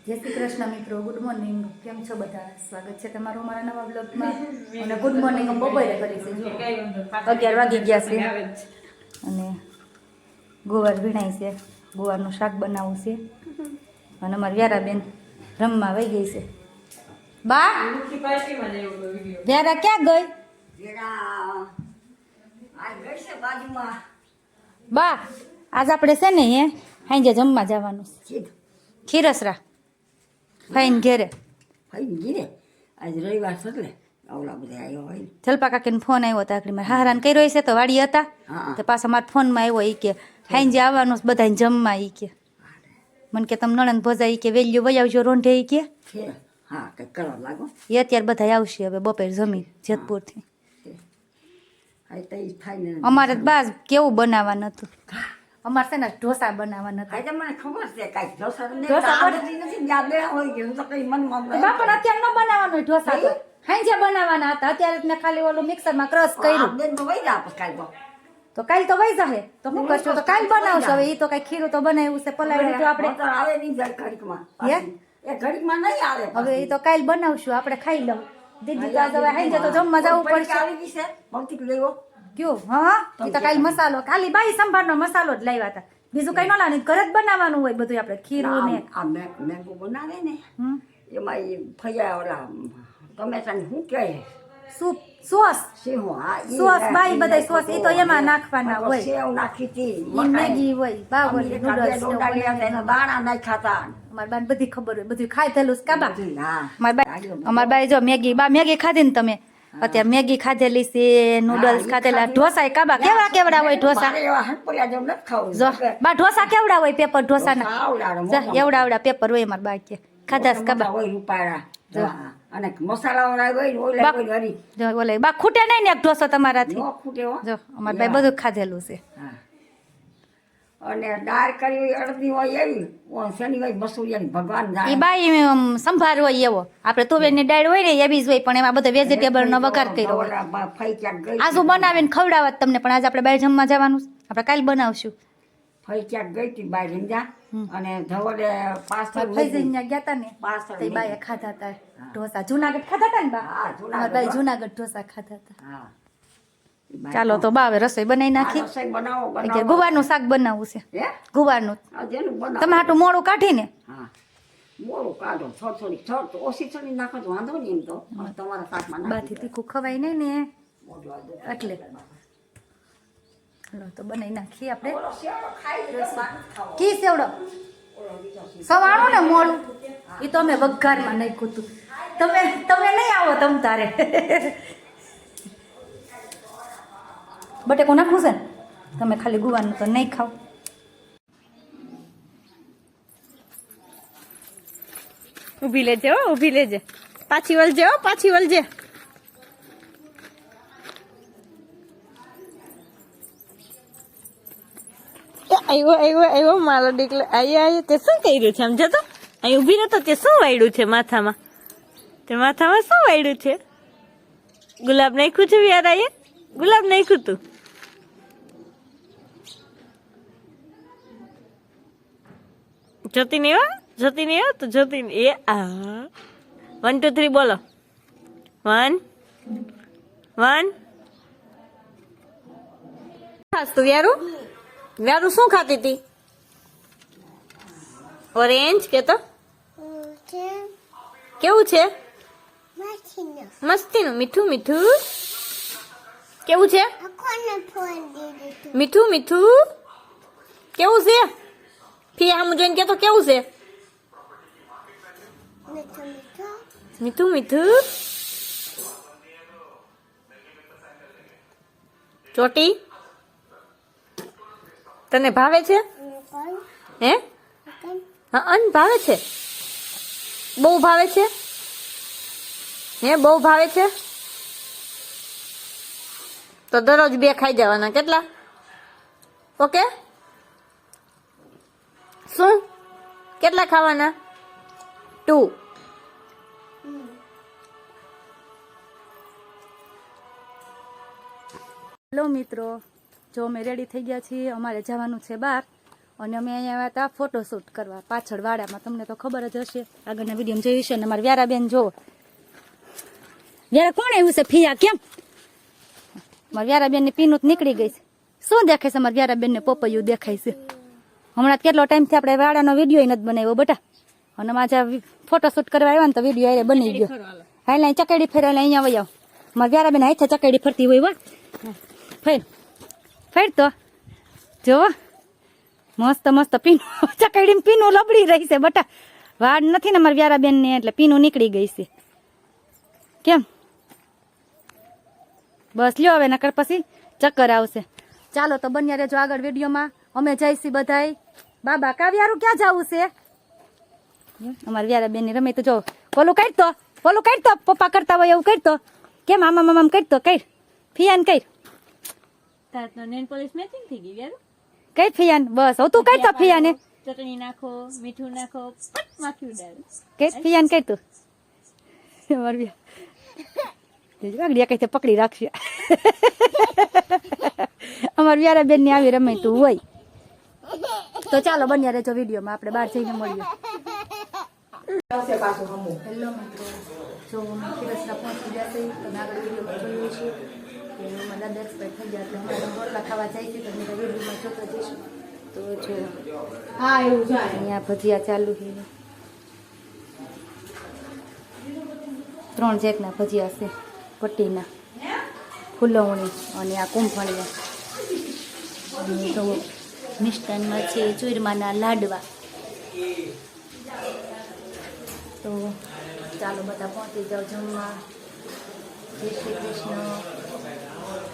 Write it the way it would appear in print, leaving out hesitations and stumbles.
જય શ્રી કૃષ્ણ મિત્રો, good morning. કેમ છો બધા? સ્વાગત છે તમારું અમારા નવા બ્લોગમાં. અને ગુડ મોર્નિંગ બપોરે કરીશું. 11 વાગી ગયા છે અને ગુવાર ભીણાય છે. ગુવારનું શાક બનાવવું છે અને અમારી વ્યારાબેન રમવા વહી ગઈ છે. બા વ્યારા ક્યાં ગઈ? બા આજ આપણે છે ને હાંજે જમવા જવાનું છે. ખીરસરા ફાઈન ઘેરે. આજ રવિવાર છે એટલે આવડા બધા આવ્યો હોય. જલપા કાકીને ફોન આવ્યો હતો આખરી મારે હારાને કર્યો છે તો વાડી હતા તો પાછા મારા ફોનમાં આવ્યો. એ કે હાંજે આવવાનું બધાને જમવા. એ કે મને કે તમે નણંદ ભોજા એ કે વેલ્યુ વહી આવજો રોંઢે. એ કે હા કંઈક કરવા લાગો. એ અત્યારે બધા આવશે હવે બપોર જમીન જેતપુરથી. અમારે બાજ કેવું બનાવવાનું હતું. અમારે છે ને ઢોસા બનાવવાના હતા. મને ખબર છે કાંઈક ઢોસા ઢોસા નથી યાદ હોય કે હું તો કઈ મન બાપા અત્યારે ન બનાવવાનું હોય ઢોસા તો હાંજે બનાવવાના હતા. અત્યારે મેં ખાલી ઓલું મિક્સરમાં ક્રશ કર્યું તો કાલ તો વહી જાહે તો શું કરશું? તો કાલ બનાવશું. હવે એ તો કઈ ખીરું તો બનાવ્યું છે પલાળ્યું તો આપણે આવે નહીં જાય ઘડીકમાં. એ ઘડીકમાં નહીં આવે. હવે એ તો કાલ બનાવશું આપણે ખાઈ લઉં. દીદી તો હવે હાંજે તો જમવા જવું પડશે. આવી ગઈ છે ભૌતિક લેવો કયો? હા એ તો કાલ મસાલો ખાલી બાઈ સંભારનો મસાલો જ લાવ્યા હતા. બીજું કઈ ન લાવવાનું. ઘરે જ બનાવવાનું હોય બધું આપણે ખીરું ને આ મેંગો બનાવે ને એમાં એ ફયા ઓલા ટમેટાને શું કહે સૂપ સોસ સેવ. હા સોસ બાઈ બધા સોસ એ તો એમાં નાખવાના હોય. સેવ નાખી હતી મેગી હોય બાવળી નૂડલ્સ દાણા નહીં ખાતા. અમારી બાને બધી ખબર હોય બધું ખાઈ થયેલું છે કાબા. હા અમારી બાઈ જો મેગી મેગી ખાધી ને તમે અત્યારે મેગી ખાધેલી છે નૂડલ્સ ખાધેલા ઢોસા કાબા કેવડા હોય ઢોસા જો બા ઢોસા કેવડા હોય પેપર ઢોસા ના એવડા પેપર હોય અમારા બા કે ખાધા કાબા હોય રૂપાળા અને મસાલા હોય ઓલે બા ખૂટે નહીં ને એક ઢોસો તમારાથી ખૂટે જો અમારી બાઈ બધું ખાધેલું છે. અને દાળ કરી હોય અડધી હોય એવી શનિ હોય મસૂરિયાની ભગવાન એ બાઈ સંભાર હોય એવો. આપણે તુવેરની દાળ હોય ને એવી જ હોય પણ એમાં બધો વેજીટેબલ નો વઘાર કર્યો હોય. આજુ બનાવીને ખવડાવત તમને પણ આજે આપણે બહાર જમવા જવાનું આપણે કાલ બનાવશું. ફઈ ક્યાંક ગઈ હતી બહાર સમજા અને ધવલે ફઈ જઈને ગયા હતા ને તે બાએ ખાધા હતા ઢોસા. જુનાગઢ ખાધા હતા ને બા? અમારા બાઈ જુનાગઢ ઢોસા ખાધા હતા. ચાલો તો બા હવે રસોઈ બનાવી નાખી. ગુવારનું શાક બનાવવું છે. ગુવારનું તમે હાટું મોડું કાઢીને મોડું કાઢો થોડી ઓછી થોડી નાખો તો વાંધો નહીં. એમ તો તમારા શાકમાં બાથી તીખું ખવાય નહીં ને એટલે તો બનાવી નાખીએ આપણે. કી સેવડો સવાણું ને મોડું એ તો અમે વઘારમાં નાખ્યું હતું. તમે નહીં આવો તમ તારે બટેકો નાખવું છે ને તમે ખાલી ગુવાનું તો નહીં ખાવ. ઊભી લેજે હો ઊભી લેજે. પાછી વળજે હો પાછી વળજે. આવ્યો મારો દીકલો આયો. તે શું કર્યું છે આમ જતો અહીં ઊભી રહેતો તે શું વાળ્યું છે માથામાં? તે માથામાં શું વાળ્યું છે? ગુલાબ નાખ્યું છે વ્યારાએ? ગુલાબ નાખ્યું તું? જોતી નહીં તો જોતી નહીં. એ આ 1 2 3 બોલો. 1 ખાસ તું વ્યારું શું ખાતી હતી? ઓરેન્જ કે તો કેવું છે? મસ્તીનું મીઠું કેવું છે? મીઠું કેવું છે? ફી આમ જોઈને કે તો કેવું છે? મીઠું ચોટી તને ભાવે છે? હે હા ભાવે છે? બહુ ભાવે છે? હે બહુ ભાવે છે? તો દરરોજ 2 ખાઈ જવાના. કેટલા? ઓકે શું કેટલા ખાવાના? 2. હેલો મિત્રો, જો અમે રેડી થઈ ગયા છીએ. અમારે જવાનું છે બહાર અને અમે અહીંયા આવ્યા હતા ફોટોશૂટ કરવા પાછળ વાડામાં. તમને તો ખબર જ હશે, આગળના વિડીયોમાં જોયું છે. અને મારા વ્યારાબેન જો વ્યારા કોણ આવ્યું છે ફિયા કેમ? મારા વ્યારાબેન ની પીનું નીકળી ગઈ છે. શું દેખાય છે મારા વ્યારાબેન ને પોપૈયું દેખાય છે. હમણાં કેટલો ટાઈમથી આપણે વાડાનો વિડીયો નથી બનાવ્યો બેટા. અને મારા ફોટોશૂટ કરવા આવ્યા ને તો વિડીયો એ બની ગયો. હાલ અહીં ચકેડી ફેરવા અહીંયા વહી આવ. મારા વ્યારાબેન હાથે ચકેડી ફરતી હોય વા ફેર તો જોવો મસ્ત મસ્ત પીનું ચકેડી પીનું લબડી રહી છે બટા. વાડ નથી ને મારા વ્યારાબેન ને એટલે પીનું નીકળી ગઈ છે. કેમ બસ લ્યો હવે નકર પછી ચક્કર આવશે. ચાલો તો બન્યા રહેજો આગળ વિડીયોમાં. અમે જઈશી બધાય. બાબા કાવ્યારું ક્યાં જવું છે? અમારી વ્યારાબેન ની રમે તો જો ઓલું કાઢતો પપ્પા કરતા હોય એવું કરતો. કેમ આમા મામા કરતો કઈ ફિયાન કઈ તારનો નેલ પોલિશ મેચિંગ થઈ ગઈ યાર. કઈ ફિયાન બસ હવે તું કરતો ફિયાને ચટણી નાખો, મીઠું નાખો, પટ માખી ઉડાડો. કઈ ફિયાન કરતું મારી વાગડિયા કઈ પકડી રાખશે. અમાર વ્યારાબેન ની આવી રમાતું હોય. તો ચાલો બન્યા રહેજો વિડીયોમાં. આપણે બહાર જઈને મળીએ. હેલો મિત્રો, જો અમે ખીરસરા પહોંચી ગયા છે. તમે આગળ વિડીયોમાં જોયું છે કે એમાં દાદા એક્સપાયર થઈ ગયા એટલે હમણાં રોટલા ખાવા જાય છે. તમે વિડીયોમાં જોતા જઈશું. તો જો હા એવું જાય અહીંયા ભજીયા ચાલુ છે. 3 જાતના ભજીયા છે. પટ્ટીના, ફૂલવણી અને આ કુંભણિયા. અને તો મિષ્ટાનમાં છે ચૂરમાના લાડવા. તો ચાલો બધા પહોંચી જાઓ જમવા. જય શ્રી કૃષ્ણ.